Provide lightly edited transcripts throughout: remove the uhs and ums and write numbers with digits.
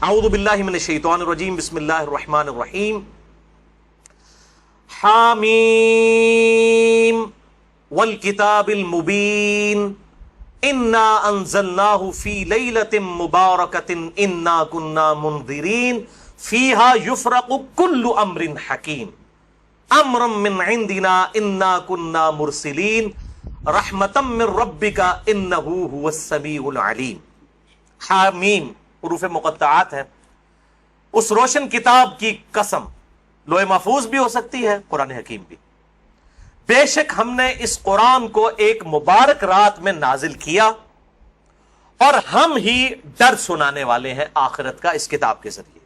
اعوذ باللہ من الشیطان الرجیم بسم اللہ الرحمن الرحیم حامیم والکتاب المبین انا انزلناہ فی لیلۃ مبارکۃ انا کنا منذرین فیہا یفرق کل امر حکیم امرا من عندنا انا کنا مرسلین رحمتا من ربک انہ هو السمیع العلیم۔ حامیم حروف مقطعات ہیں۔ اس روشن کتاب کی قسم، لوح محفوظ بھی ہو سکتی ہے، قرآن حکیم بھی۔ بے شک ہم نے اس قرآن کو ایک مبارک رات میں نازل کیا اور ہم ہی ڈر سنانے والے ہیں آخرت کا اس کتاب کے ذریعے۔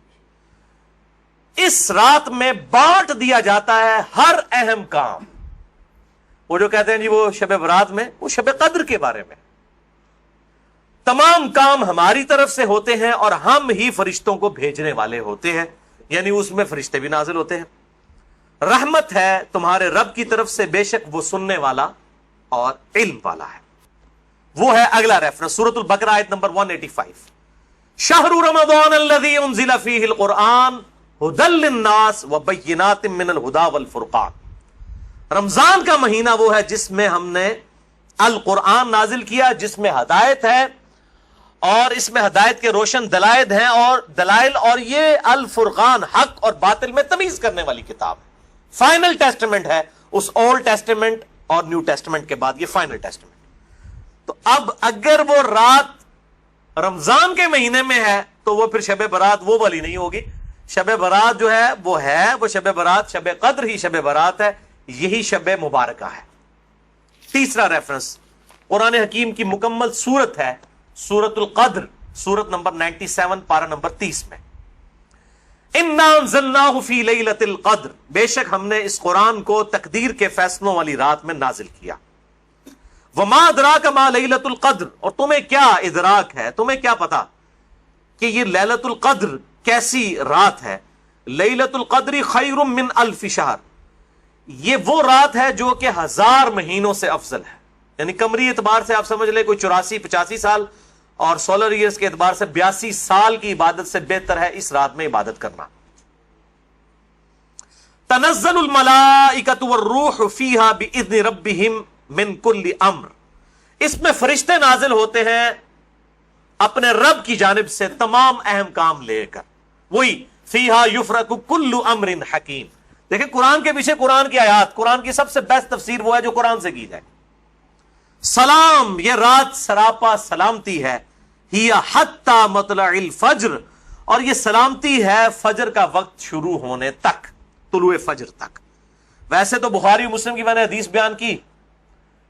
اس رات میں بانٹ دیا جاتا ہے ہر اہم کام۔ وہ جو کہتے ہیں جی وہ شب برات میں، وہ شب قدر کے بارے میں تمام کام ہماری طرف سے ہوتے ہیں اور ہم ہی فرشتوں کو بھیجنے والے ہوتے ہیں، یعنی اس میں فرشتے بھی نازل ہوتے ہیں۔ رحمت ہے تمہارے رب کی طرف سے، بے شک وہ سننے والا اور علم والا ہے۔ وہ ہے اگلا ریفرنس سورۃ البقرہ آیت نمبر 185۔ شہر رمضان الذی انزل فیہ القرآن ھدی للناس وبینات من الھدی والفرقان۔ رمضان کا مہینہ وہ ہے جس میں ہم نے القرآن نازل کیا، جس میں ہدایت ہے اور اس میں ہدایت کے روشن دلائل ہیں اور یہ الفرقان حق اور باطل میں تمیز کرنے والی کتاب ہے۔ فائنل ٹیسٹمنٹ ہے، اس اولڈ ٹیسٹمنٹ اور نیو ٹیسٹمنٹ کے بعد یہ فائنل ٹیسٹمنٹ۔ تو اب اگر وہ رات رمضان کے مہینے میں ہے تو وہ پھر شب برات وہ والی نہیں ہوگی۔ شب برات جو ہے وہ شب برات، شب قدر ہی شب برات ہے، یہی شب مبارکہ ہے۔ تیسرا ریفرنس قرآن حکیم کی مکمل سورت ہے سورۃ القدر، سورت نمبر 97 پارہ نمبر 30 میں۔ انا انزلناہ فی لیلۃ القدر، بے شک ہم نے اس قرآن کو تقدیر کے فیصلوں والی رات میں نازل کیا۔ وما ادراک ما لیلۃ القدر، اور تمہیں کیا ادراک ہے، تمہیں کیا پتا کہ یہ لیلۃ القدر کیسی رات ہے۔ لیلۃ القدر خیر من الف شہر، یہ وہ رات ہے جو کہ 1000 مہینوں سے افضل ہے، یعنی قمری اعتبار سے آپ سمجھ لیں کوئی 84-85 سال، اور سولر ایئرز کے اعتبار سے 82 سال کی عبادت سے بہتر ہے اس رات میں عبادت کرنا۔ تنزل الملائکۃ والروح فیہا باذن ربہم من کل امر، اس میں فرشتے نازل ہوتے ہیں اپنے رب کی جانب سے تمام اہم کام لے کر۔ وہی فیہا یفرق کل امر حکیم۔ دیکھیں قرآن کے پیچھے قرآن کی آیات، قرآن کی سب سے بیسٹ تفسیر وہ ہے جو قرآن سے کی جائے۔ سلام، یہ رات سراپا سلامتی ہے، ہی حتی مطلع الفجر، اور یہ سلامتی ہے فجر کا وقت شروع ہونے تک، طلوع فجر تک۔ ویسے تو بخاری و مسلم کی میں نے حدیث بیان کی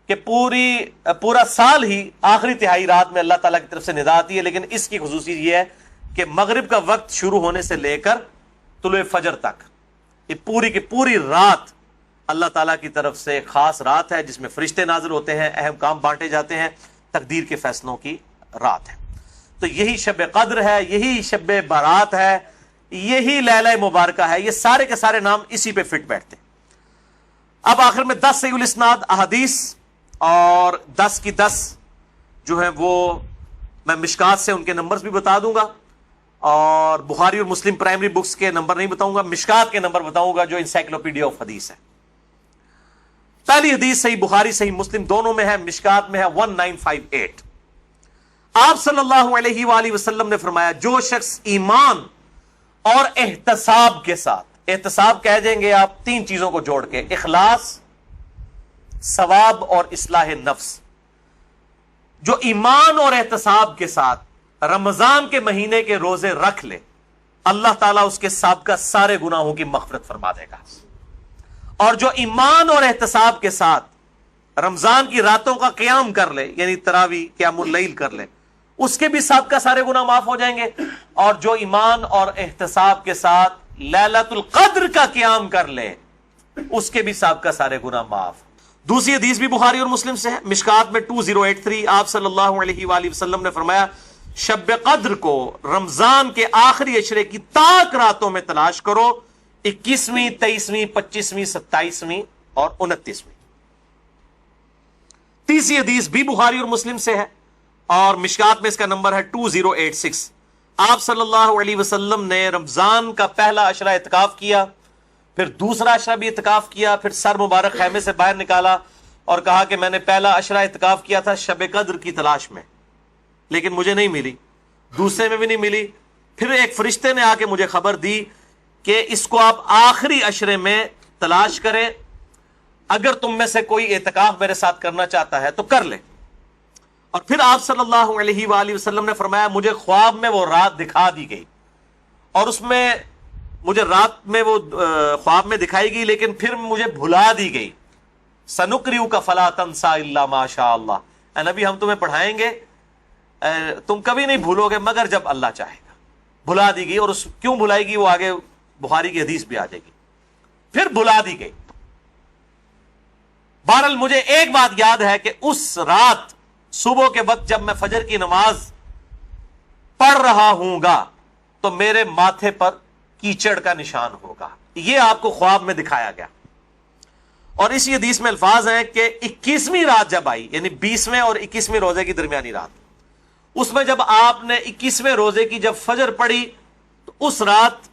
کہ پورا سال ہی آخری تہائی رات میں اللہ تعالیٰ کی طرف سے ندا آتی ہے، لیکن اس کی خصوصیت یہ ہے کہ مغرب کا وقت شروع ہونے سے لے کر طلوع فجر تک یہ پوری کی پوری رات اللہ تعالیٰ کی طرف سے ایک خاص رات ہے جس میں فرشتے نازل ہوتے ہیں، اہم کام بانٹے جاتے ہیں، تقدیر کے فیصلوں کی رات ہے۔ تو یہی شب قدر ہے، یہی شب برات ہے، یہی لیلہ مبارکہ ہے، یہ سارے کے سارے نام اسی پہ فٹ بیٹھتے ہیں۔ اب آخر میں 10 صحیح الاسناد احادیث اور 10 کی 10 جو ہیں وہ میں مشکات سے ان کے نمبرز بھی بتا دوں گا، اور بخاری اور مسلم پرائمری بکس کے نمبر نہیں بتاؤں گا، مشکات کے نمبر بتاؤں گا جو انسائکلوپیڈیا آف حدیث ہے۔ پہلی حدیث صحیح بخاری صحیح مسلم دونوں میں ہے، مشکات میں ہے 1958۔ آپ صلی اللہ علیہ وآلہ وسلم نے فرمایا جو شخص ایمان اور احتساب کے ساتھ، احتساب کہہ دیں گے آپ 3 چیزوں کو جوڑ کے، اخلاص، ثواب اور اصلاح نفس، جو ایمان اور احتساب کے ساتھ رمضان کے مہینے کے روزے رکھ لے، اللہ تعالیٰ اس کے سابقہ سارے گناہوں کی مغفرت فرما دے گا۔ اور جو ایمان اور احتساب کے ساتھ رمضان کی راتوں کا قیام کر لے، یعنی تراویح قیام اللیل کر لے، اس کے بھی سابقہ سارے گناہ معاف ہو جائیں گے۔ اور جو ایمان اور احتساب کے ساتھ لیلۃ القدر کا قیام کر لے، اس کے بھی سابقہ سارے گناہ معاف۔ دوسری حدیث بھی بخاری اور مسلم سے ہے، مشکات میں 2083۔ آپ صلی اللہ علیہ وآلہ وسلم نے فرمایا شب قدر کو رمضان کے آخری عشرے کی تاک راتوں میں تلاش کرو، 21ویں، 23ویں، 25ویں، 27ویں اور 29ویں۔ تیسری حدیث بھی بخاری اور مسلم سے ہے اور مشکات میں اس کا نمبر ہے 2086۔ آپ صلی اللہ علیہ وسلم نے رمضان کا پہلا عشرہ اعتکاف کیا، پھر دوسرا عشرہ بھی اعتکاف کیا، پھر سر مبارک خیمے سے باہر نکالا اور کہا کہ میں نے پہلا عشرہ اعتکاف کیا تھا شب قدر کی تلاش میں، لیکن مجھے نہیں ملی، دوسرے میں بھی نہیں ملی۔ پھر ایک فرشتے نے آ کے مجھے خبر دی کہ اس کو آپ آخری عشرے میں تلاش کریں، اگر تم میں سے کوئی اعتکاف میرے ساتھ کرنا چاہتا ہے تو کر لے۔ اور پھر آپ صلی اللہ علیہ وآلہ وسلم نے فرمایا مجھے خواب میں وہ رات دکھا دی گئی، اور اس میں مجھے رات میں وہ خواب میں دکھائی گئی، لیکن پھر مجھے بھلا دی گئی۔ سنقرئک فلا تنسى الا ما شاء اللہ، اے نبی ہم تمہیں پڑھائیں گے، تم کبھی نہیں بھولو گے مگر جب اللہ چاہے گا۔ بھلا دی گئی، اور اس کیوں بھلائی گئی وہ آگے بخاری کی حدیث بھی آ جائے گی۔ پھر بھلا دی گئی۔ بہرحال مجھے ایک بات یاد ہے کہ اس رات صبح کے وقت جب میں فجر کی نماز پڑھ رہا ہوں گا تو میرے ماتھے پر کیچڑ کا نشان ہوگا۔ یہ آپ کو خواب میں دکھایا گیا۔ اور اسی حدیث میں الفاظ ہیں کہ 21ویں رات جب آئی، یعنی 20ویں اور 21ویں روزے کی درمیانی رات، اس میں جب آپ نے 21ویں روزے کی جب فجر پڑھی تو اس رات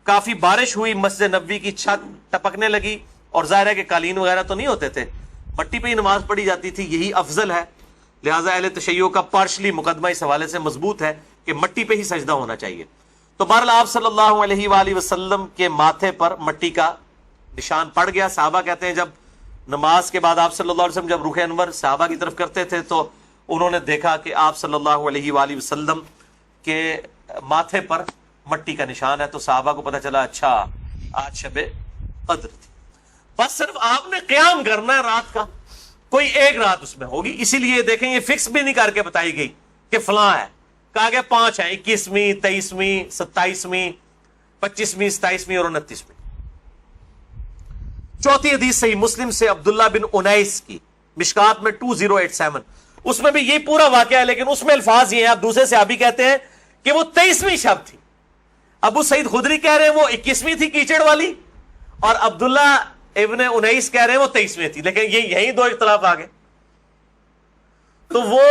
کافی بارش ہوئی، مسجد نبوی کی چھت ٹپکنے لگی، اور ظاہر ہے کہ قالین وغیرہ تو نہیں ہوتے تھے، مٹی پہ ہی نماز پڑھی جاتی تھی، یہی افضل ہے۔ لہٰذا اہل تشیع کا پارشلی مقدمہ اس حوالے سے مضبوط ہے کہ مٹی پہ ہی سجدہ ہونا چاہیے۔ تو بہرحال آپ صلی اللہ علیہ وآلہ وسلم کے ماتھے پر مٹی کا نشان پڑ گیا۔ صحابہ کہتے ہیں جب نماز کے بعد آپ صلی اللہ علیہ وسلم جب رخ انور صحابہ کی طرف کرتے تھے تو انہوں نے دیکھا کہ آپ صلی اللہ علیہ وآلہ وسلم کے ماتھے پر مٹی کا نشان ہے، تو صحابہ کو پتہ چلا اچھا آج شب قدر تھی۔ بس صرف آپ نے قیام کرنا ہے رات کا، کوئی ایک رات اس میں ہوگی، اسی لیے دیکھیں یہ فکس بھی نہیں کر کے بتائی گئی کہ فلاں ہے، کہا گیا 5 ہیں، 21ویں، 23ویں، 27ویں، 25ویں، 27ویں اور 29ویں۔ چوتھی حدیث صحیح مسلم سے عبداللہ بن انیس کی، مشکات میں 2087، اس میں بھی یہ پورا واقعہ ہے، لیکن اس میں الفاظ یہ ہیں، آپ دوسرے صحابی کہتے ہیں کہ وہ 23ویں شب تھی، ابو سعید خدری کہہ رہے ہیں وہ 21ویں تھی کیچڑ والی، اور عبداللہ ابن انیس کہہ رہے ہیں وہ 23ویں تھی، لیکن یہی دو اختلاف آ گئے۔ تو وہ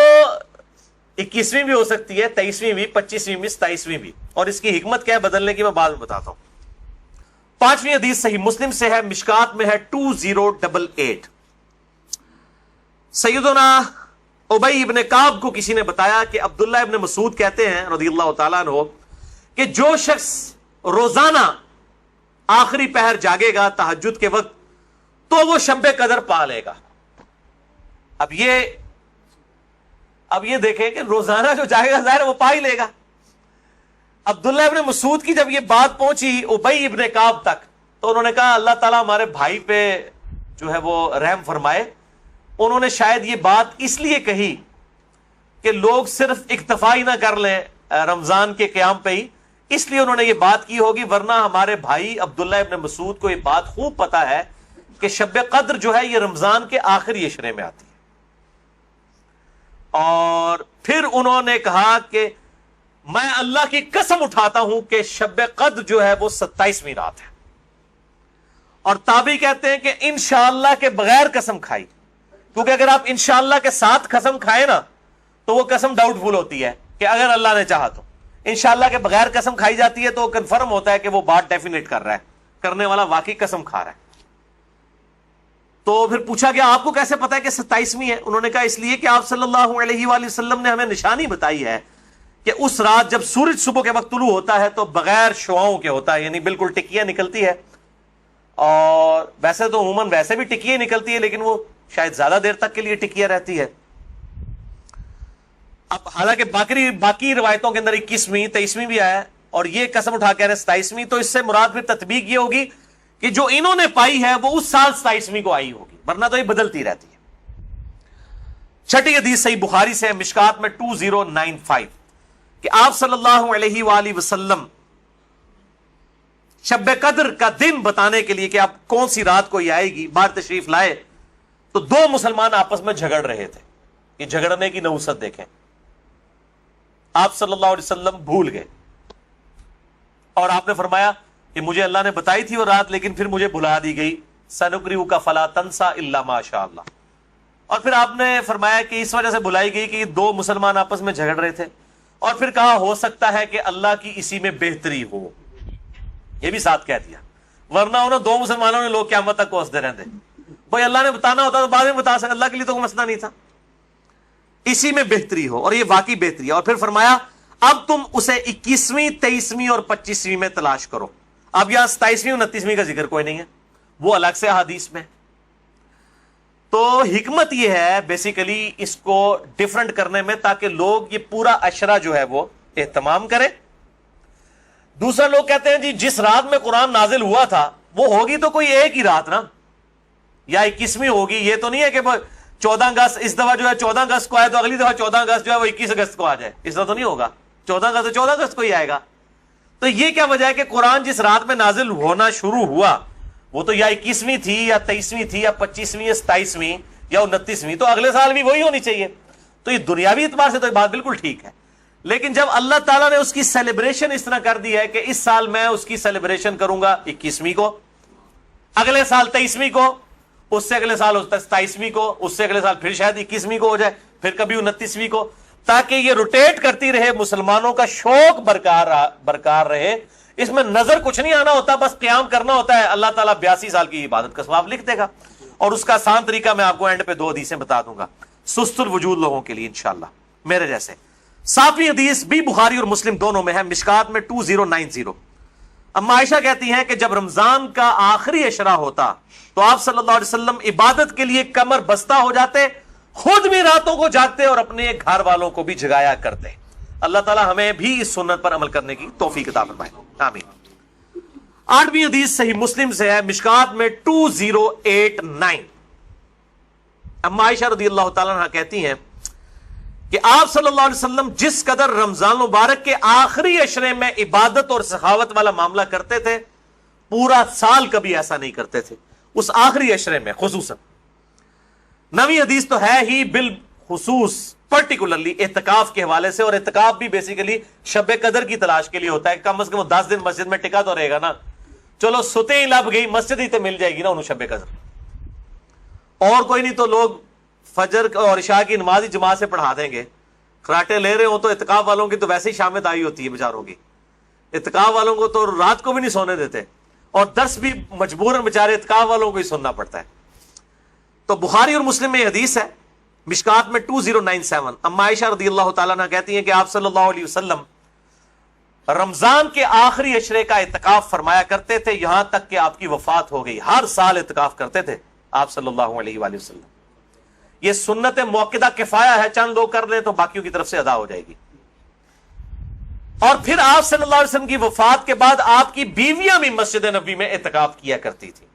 21ویں بھی ہو سکتی ہے، 23ویں بھی، 25ویں بھی، 27ویں بھی، اور اس کی حکمت کیا ہے بدلنے کی میں بعد میں بتاتا ہوں۔ 5ویں حدیث صحیح مسلم سے ہے، مشکات میں ہے 2088۔ سیدنا ابی ابن کعب کو کسی نے بتایا کہ عبداللہ ابن مسعود کہتے ہیں رضی اللہ تعالیٰ عنہ کہ جو شخص روزانہ آخری پہر جاگے گا تہجد کے وقت تو وہ شب قدر پا لے گا۔ اب یہ دیکھیں کہ روزانہ جو جاگے گا ظاہر وہ پا ہی لے گا۔ عبداللہ ابن مسعود کی جب یہ بات پہنچی ابی ابن کعب تک تو انہوں نے کہا اللہ تعالیٰ ہمارے بھائی پہ جو ہے وہ رحم فرمائے۔ انہوں نے شاید یہ بات اس لیے کہی کہ لوگ صرف اکتفا ہی نہ کر لیں رمضان کے قیام پہ ہی، اس لیے انہوں نے یہ بات کی ہوگی، ورنہ ہمارے بھائی عبداللہ ابن مسعود کو یہ بات خوب پتا ہے کہ شب قدر جو ہے یہ رمضان کے آخری عشرے میں آتی ہے۔ اور پھر انہوں نے کہا کہ میں اللہ کی قسم اٹھاتا ہوں کہ شب قدر جو ہے وہ 27ویں رات ہے، اور تابعی کہتے ہیں کہ انشاءاللہ کے بغیر قسم کھائی، کیونکہ اگر آپ انشاءاللہ کے ساتھ قسم کھائے نا تو وہ قسم ڈاؤٹ فل ہوتی ہے کہ اگر اللہ نے چاہا تو۔ انشاءاللہ کے بغیر قسم کھائی جاتی ہے تو کنفرم ہوتا ہے کہ وہ بات ڈیفینیٹ کر رہا ہے، کرنے والا واقعی قسم کھا رہا ہے۔ تو پھر پوچھا گیا آپ کو کیسے پتا ہے کہ 27ویں ہے؟ انہوں نے کہا اس لیے کہ آپ صلی اللہ علیہ وآلہ وسلم نے ہمیں نشانی بتائی ہے کہ اس رات جب سورج صبح کے وقت طلوع ہوتا ہے تو بغیر شعاؤں کے ہوتا ہے، یعنی بالکل ٹکیاں نکلتی ہے، اور ویسے تو عموماً ویسے بھی ٹکیاں نکلتی ہے لیکن وہ شاید زیادہ دیر تک کے لیے ٹکیاں رہتی ہے۔ اب حالانکہ باقی روایتوں کے اندر 21ویں 23ویں بھی آیا ہے، اور یہ قسم اٹھا کے 27ویں، تو اس سے مراد پھر تطبیق یہ ہوگی کہ جو انہوں نے پائی ہے وہ اس سال 27ویں کو آئی ہوگی، ورنہ تو یہ بدلتی رہتی ہے۔ چھٹی حدیث صحیح بخاری سے مشکات میں 2095 کہ آپ صلی اللہ علیہ وآلہ وسلم شب قدر کا دن بتانے کے لیے کہ آپ کون سی رات کو یہ آئے گی باہر تشریف لائے، تو 2 مسلمان آپس میں جھگڑ رہے تھے۔ یہ جھگڑنے کی نحوست دیکھیں، آپ صلی اللہ علیہ وسلم بھول گئے اور آپ نے فرمایا کہ مجھے اللہ نے بتائی تھی وہ رات لیکن پھر مجھے بھلا دی گئی، سنقرئک فلا تنسى الا ما شاء اللہ۔ اور پھر آپ نے فرمایا کہ اس وجہ سے بھلائی گئی کہ 2 مسلمان آپس میں جھگڑ رہے تھے، اور پھر کہا ہو سکتا ہے کہ اللہ کی اسی میں بہتری ہو، یہ بھی ساتھ کہہ دیا، ورنہ انہوں دو مسلمانوں نے لوگ قیامت تک کوستے رہتے، بھائی اللہ نے بتانا ہوتا تو بعد میں بتا سکتے، اللہ کے لیے تو کوئی مسئلہ نہیں تھا، اسی میں بہتری ہو، اور یہ واقعی بہتری ہے۔ اور پھر فرمایا اب تم اسے 21ویں 23ویں اور 25ویں میں تلاش کرو۔ اب یہاں 27ویں 29ویں کا ذکر کوئی نہیں ہے، وہ الگ سے حدیث میں۔ تو حکمت یہ ہے بیسیکلی اس کو ڈیفرنٹ کرنے میں، تاکہ لوگ یہ پورا عشرہ جو ہے وہ اہتمام کریں۔ دوسرا لوگ کہتے ہیں جی جس رات میں قرآن نازل ہوا تھا وہ ہوگی تو کوئی ایک ہی رات نا، یا 21ویں ہوگی، یہ تو نہیں ہے کہ 14 اگست اس دفعہ جو ہے 14 اگست کو آئے تو اگلی دفعہ 14 اگست جو ہے وہ 21 اگست کو آ جائے، اس طرح تو نہیں ہوگا، 14 اگست تو 14 اگست کو ہی آئے گا۔ تو یہ کیا وجہ ہے کہ قرآن جس رات میں نازل ہونا شروع ہوا وہ تو یا 21ویں تھی یا 23ویں تھی یا 25ویں یا 27ویں یا 29ویں، تو اگلے سال بھی وہی ہونی چاہیے۔ تو یہ دنیاوی اعتبار سے تو یہ بات بالکل ٹھیک ہے، لیکن جب اللہ تعالیٰ نے اس کی سیلیبریشن اس طرح کر دی ہے کہ اس سال میں اس کی سیلیبریشن کروں گا 21ویں کو، اگلے سال 23ویں کو، اس سے اگلے سال 27ویں کو، اس سے اگلے سال پھر شاید 21ویں کو ہو جائے، پھر کبھی 29ویں کو، تاکہ یہ روٹیٹ کرتی رہے، مسلمانوں کا شوق برقرار رہے۔ اس میں نظر کچھ نہیں آنا ہوتا، بس قیام کرنا ہوتا ہے، اللہ تعالیٰ 82 سال کی عبادت کا ثواب لکھ دے گا۔ اور اس کا آسان طریقہ میں آپ کو اینڈ پہ 2 حدیثیں بتا دوں گا سست الوجود لوگوں کے لیے انشاءاللہ میرے جیسے۔ 7ویں حدیث بھی بخاری اور مسلم دونوں میں ہے، مشکات میں 2090۔ اما عائشہ کہتی ہیں کہ جب رمضان کا آخری عشرہ ہوتا تو آپ صلی اللہ علیہ وسلم عبادت کے لیے کمر بستہ ہو جاتے، خود بھی راتوں کو جاگتے اور اپنے گھر والوں کو بھی جگایا کرتے۔ اللہ تعالی ہمیں بھی اس سنت پر عمل کرنے کی توفیق عطا فرمائے، آمین۔ 8ویں حدیث صحیح مسلم سے ہے، مشکات میں 2089۔ اما عائشہ رضی اللہ تعالیٰ عنہ کہتی ہیں کہ آپ صلی اللہ علیہ وسلم جس قدر رمضان مبارک کے آخری عشرے میں عبادت اور سخاوت والا معاملہ کرتے تھے، پورا سال کبھی ایسا نہیں کرتے تھے، اس آخری عشرے میں خصوصاً۔ 9ویں حدیث تو ہے ہی بالخصوص پرٹیکولرلی اعتکاف کے حوالے سے، اور اعتکاف بھی بیسیکلی شب قدر کی تلاش کے لیے ہوتا ہے، کم از کم 10 دن مسجد میں ٹکا تو رہے گا نا، چلو ستے ہی لب گئی مسجد ہی تو مل جائے گی نا انہوں شب قدر، اور کوئی نہیں تو لوگ فجر اور عشاء کی نماز ہی جماعت سے پڑھا دیں گے۔ خراٹے لے رہے ہوں تو اعتکاف والوں کی تو ویسے ہی شامت آئی ہوتی ہے بیچاروں کی، اعتکاف والوں کو تو رات کو بھی نہیں سونے دیتے، اور درس بھی مجبوراً بیچارے اعتکاف والوں کو ہی سننا پڑتا ہے۔ تو بخاری اور مسلم میں حدیث ہے، مشکات میں 2097۔ اما عائشہ رضی اللہ تعالیٰ عنہ کہتی ہیں کہ آپ صلی اللہ علیہ وسلم رمضان کے آخری عشرے کا اعتکاف فرمایا کرتے تھے یہاں تک کہ آپ کی وفات ہو گئی۔ ہر سال اعتکاف کرتے تھے آپ صلی اللہ علیہ وآلہ وسلم۔ یہ سنت موقدہ کفایہ ہے، چند لوگ کر لیں تو باقیوں کی طرف سے ادا ہو جائے گی۔ اور پھر آپ صلی اللہ علیہ وسلم کی وفات کے بعد آپ کی بیویاں بھی مسجد نبوی میں اعتکاف کیا کرتی تھی۔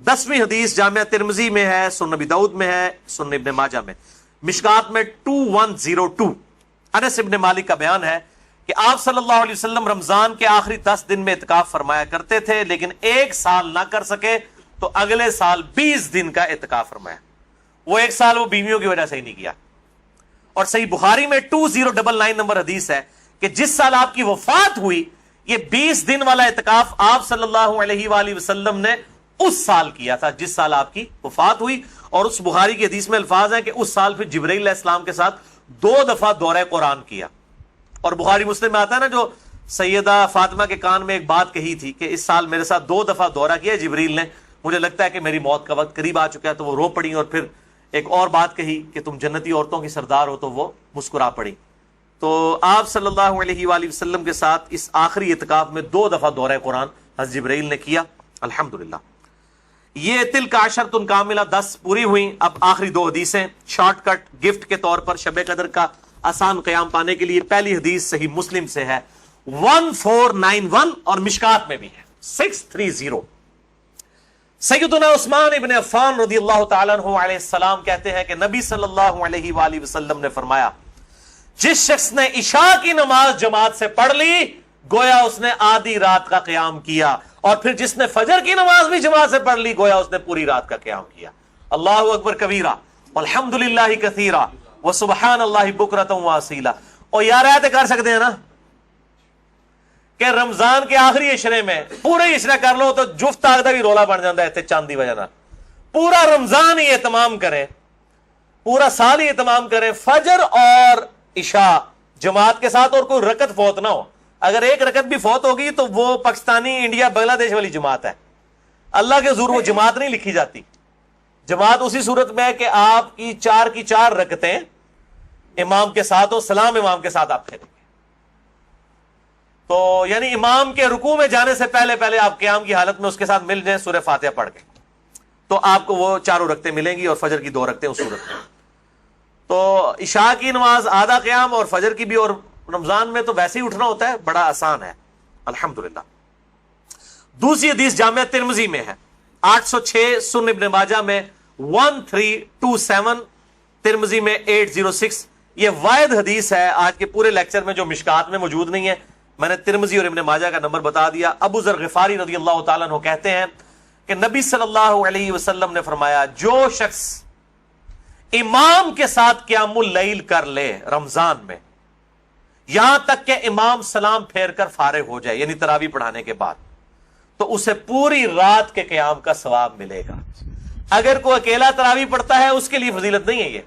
10ویں حدیث جامعہ ترمذی میں ہے، سنن نبی داؤد میں ہے، سنن ابن ماجہ میں، مشکات میں 2102۔ انس ابن مالک کا بیان ہے کہ آپ صلی اللہ علیہ وسلم رمضان کے آخری 10 دن میں اعتکاف فرمایا کرتے تھے، لیکن ایک سال نہ کر سکے تو اگلے سال 20 دن کا اعتکاف فرمایا۔ وہ ایک سال وہ بیویوں کی وجہ سے ہی نہیں کیا۔ اور صحیح بخاری میں 2099 نمبر حدیث ہے کہ جس سال آپ کی وفات ہوئی یہ 20 دن والا اعتکاف آپ صلی اللہ علیہ وآلہ وسلم نے اس سال کیا تھا جس سال آپ کی وفات ہوئی۔ اور اس بخاری کی حدیث میں الفاظ ہیں کہ اس سال پھر جبرائیل علیہ السلام کے ساتھ 2 دفعہ دورہ قرآن کیا۔ اور بخاری مسلم میں آتا ہے نا جو سیدہ فاطمہ کے کان میں ایک بات کہی تھی کہ اس سال میرے ساتھ 2 دفعہ دورہ کیا جبرائیل نے، مجھے لگتا ہے کہ میری موت کا وقت قریب آ چکا ہے، تو وہ رو پڑی، اور پھر ایک اور بات کہی کہ تم جنتی عورتوں کی سردار ہو، تو وہ مسکرا پڑی۔ تو آپ صلی اللہ علیہ وآلہ وسلم کے ساتھ اس آخری اعتکاف میں 2 دفعہ دورہ قرآن حضرت جبرائیل نے کیا، الحمدللہ۔ یہ تلک عشرۃ کاملہ 10 پوری ہوئی۔ اب آخری 2 حدیثیں شارٹ کٹ گفٹ کے طور پر شب قدر کا آسان قیام پانے کے لیے۔ پہلی حدیث صحیح مسلم سے ہے 1491 اور مشکات میں بھی ہے 630۔ سیدنا عثمان ابن عفان رضی اللہ تعالیٰ عنہ علیہ السلام کہتے ہیں کہ نبی صلی اللہ علیہ وآلہ وسلم نے فرمایا جس شخص نے عشاء کی نماز جماعت سے پڑھ لی گویا اس نے آدھی رات کا قیام کیا، اور پھر جس نے فجر کی نماز بھی جماعت سے پڑھ لی گویا اس نے پوری رات کا قیام کیا۔ اللہ اکبر کبیرہ والحمد للہ کثیرہ وسبحان اللہ بکرۃ واصیلہ۔ اور یار ایسے کر سکتے ہیں نا کہ رمضان کے آخری عشرے میں پورے عشرہ کر لو تو جفت آگ دا بھی رولا بن جاتا ہے چاند دی وجہ نال۔ پورا رمضان ہی اہتمام کریں، پورا سال ہی اہتمام کریں، فجر اور عشاء جماعت کے ساتھ اور کوئی رکعت فوت نہ ہو. اگر ایک رکعت بھی فوت ہوگی تو وہ پاکستانی انڈیا بنگلہ دیش والی جماعت ہے. اللہ کے حضور وہ جماعت نہیں لکھی جاتی. جماعت اسی صورت میں ہے کہ آپ کی 4 کی 4 رکعتیں امام کے ساتھ ہو, سلام امام کے ساتھ آپ پھیریں گے. تو یعنی امام کے رکوع میں جانے سے پہلے پہلے آپ قیام کی حالت میں اس کے ساتھ مل جائیں سورہ فاتحہ پڑھ کے, تو آپ کو وہ 4 رکعتیں ملیں گی, اور فجر کی 2 رکعتیں اس صورت میں. تو عشاء کی نماز آدھا قیام اور فجر کی بھی, اور رمضان میں تو ویسے ہی اٹھنا ہوتا ہے, بڑا آسان ہے الحمدللہ. دوسری حدیث جامعہ ترمذی میں ہے 806, سنن ابن ماجہ میں 1327, ترمذی میں 806. یہ واحد حدیث ہے آج کے پورے لیکچر میں جو مشکات میں موجود نہیں ہے. میں نے ترمذی اور ابن ماجہ کا نمبر بتا دیا. ابو ذر غفاری رضی اللہ تعالیٰ عنہ کہتے ہیں کہ نبی صلی اللہ علیہ وسلم نے فرمایا, جو شخص امام کے ساتھ قیام اللیل کر لے رمضان میں, یہاں تک کہ امام سلام پھیر کر فارغ ہو جائے, یعنی تراویح پڑھانے کے بعد, تو اسے پوری رات کے قیام کا ثواب ملے گا. اگر کوئی اکیلا تراویح پڑھتا ہے اس کے لیے فضیلت نہیں ہے یہ.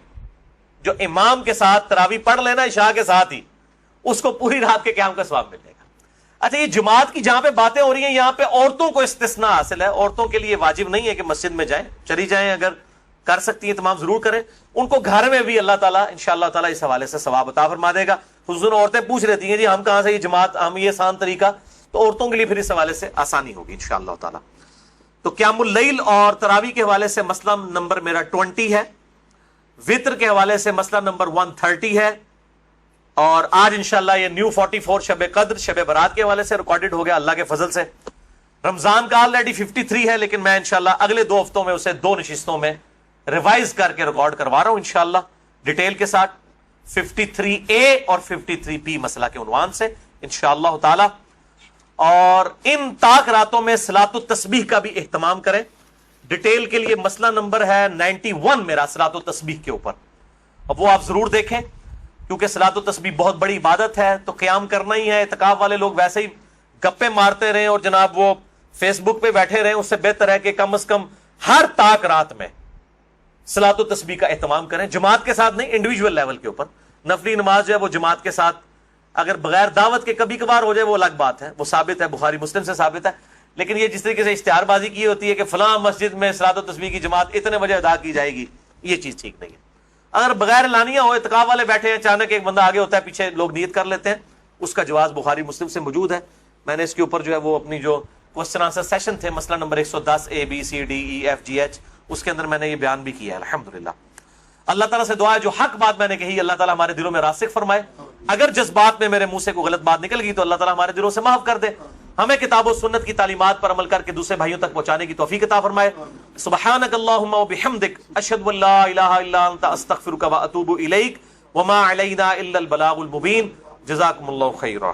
جو امام کے ساتھ تراویح پڑھ لینا عشاء کے ساتھ ہی, اس کو پوری رات کے قیام کا ثواب ملے گا. اچھا, یہ جماعت کی جہاں پہ باتیں ہو رہی ہیں یہاں پہ عورتوں کو استثناء حاصل ہے. عورتوں کے لیے واجب نہیں ہے کہ مسجد میں جائیں, چلی جائیں, اگر کر سکتی ہیں تمام ضرور کریں. ان کو گھر میں بھی اللہ تعالیٰ انشاءاللہ تعالیٰ اس حوالے سے ثواب عطا فرما دے گا. خصوصاً عورتیں پوچھ رہتی ہیں جی ہم کہاں سے یہ جماعت, ہم یہ آسان طریقہ, تو عورتوں کے لیے پھر اس حوالے سے آسانی ہوگی انشاءاللہ تعالیٰ. تو قیام اللیل اور تراویح کے حوالے سے مسئلہ نمبر میرا 20 ہے. وطر کے حوالے سے مسئلہ نمبر 130 ہے. اور آج انشاءاللہ یہ نیو 44 شب قدر شب برات کے حوالے سے ریکارڈڈ ہو گیا اللہ کے فضل سے. رمضان کا آلریڈی 53 ہے, لیکن میں انشاءاللہ اگلے 2 ہفتوں میں اسے 2 نشستوں میں ریوائز کر کے ریکارڈ کروا رہا ہوں انشاءاللہ ڈیٹیل کے ساتھ, 53A اور 53B مسئلہ کے عنوان سے انشاءاللہ تعالی. اور ان طاق راتوں میں صلاۃ التسبیح کا بھی اہتمام کریں. ڈیٹیل کے لیے مسئلہ نمبر ہے 91 میرا صلاۃ التسبیح کے اوپر, اب وہ آپ ضرور دیکھیں, کیونکہ صلاۃ التسبیح بہت بڑی عبادت ہے. تو قیام کرنا ہی ہے. اعتکاف والے لوگ ویسے ہی گپے مارتے رہیں اور جناب وہ فیس بک پہ بیٹھے رہیں, اس سے بہتر ہے کہ کم از کم ہر طاق رات میں صلاۃ التسبیح کا اہتمام کریں. جماعت کے ساتھ نہیں, انڈیویجول لیول کے اوپر. نفلی نماز جو ہے وہ جماعت کے ساتھ, اگر بغیر دعوت کے کبھی کبھار ہو جائے وہ الگ بات ہے, وہ ثابت ہے, بخاری مسلم سے ثابت ہے. لیکن یہ جس طریقے سے اشتہار بازی کی ہوتی ہے کہ فلاں مسجد میں صلاۃ التسبیح کی جماعت اتنے بجے ادا کی جائے گی, یہ چیز ٹھیک نہیں ہے. اگر بغیر اعلانیہ ہو, اعتکاف والے بیٹھے ہیں, اچانک ایک بندہ آگے ہوتا ہے, پیچھے لوگ نیت کر لیتے ہیں, اس کا جواز بخاری مسلم سے موجود ہے. میں نے اس کے اوپر جو ہے وہ اپنی جو کوسچن آنسر سیشن تھے مسئلہ نمبر 110 ABCDEFGH, اس کے اندر میں نے یہ بیان بھی کیا ہے الحمدللہ. اللہ تعالیٰ سے دعا ہے جو حق بات میں نے کہی اللہ تعالیٰ ہمارے دلوں میں راسخ فرمائے. اگر جذبات میں میرے منہ سے کوئی غلط بات نکل گئی تو اللہ تعالیٰ ہمارے دلوں سے معاف کر دے. ہمیں کتاب و سنت کی تعلیمات پر عمل کر کے دوسرے بھائیوں تک پہنچانے کی توفیق عطا فرمائے. سبحانک اللہم و بحمدک, اشہد ان لا الہ الا انت, استغفرک و اتوب الیک, وما علینا الا البلاغ المبین. جزاکم اللہ خیرا.